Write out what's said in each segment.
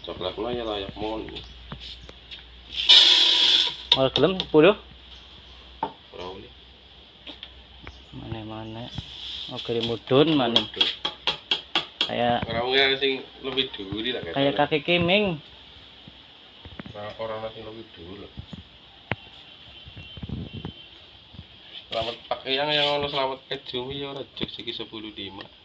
Coklatnya ya layak mon. Mal gelem 10. Berapa nih? Mana-mana. Oke mudun mana. Kayak Orangnya sing lebih dulu lah kayak kaki kiming. Orang sing lebih dulu. Selamat pakai yang ono selamat keju ya ora jek siki 10.5.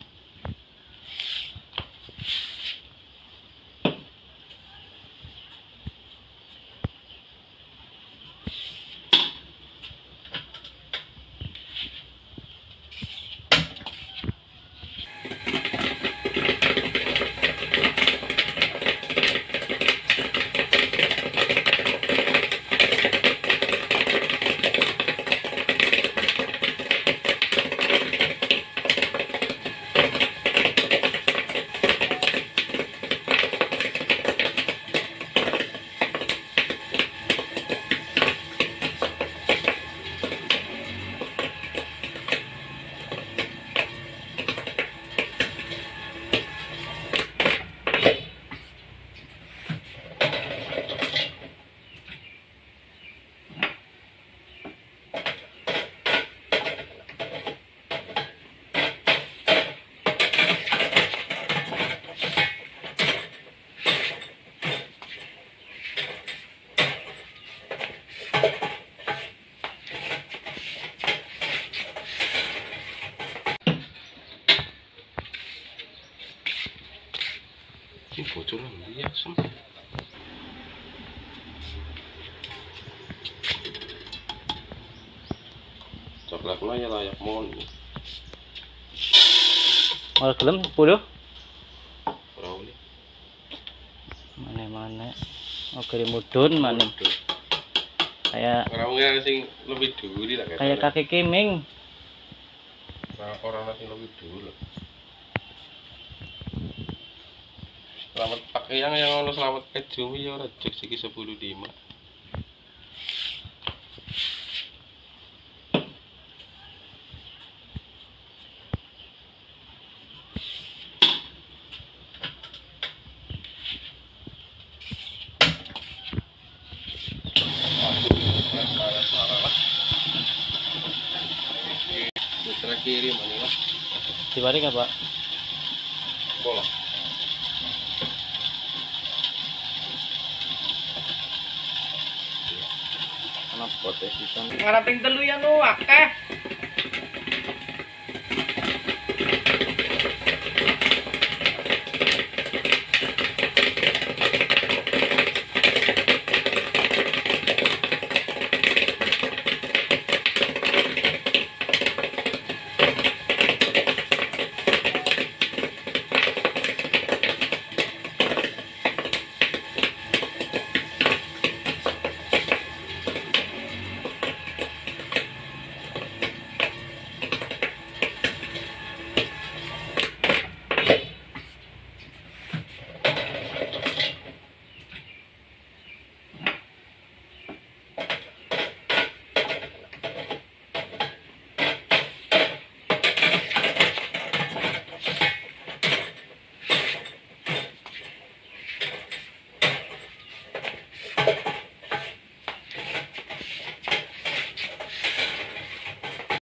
Ini bocor lagi ya, sem. Coklatnya ya layak mon. Mal gelem 10. Berapa nih? Mana-mana. Oke mudun mana. Kayak Orangnya sing lebih dulu lah kayak kaki kiming. Orang sing lebih dulu. Selamat pakai yang ono selamat keju ya ora jek siki 10.5. Putra kiri mana lah? Dibalik apa? Bola. Ana potes pisan. Ngaraping telu ya nu akeh.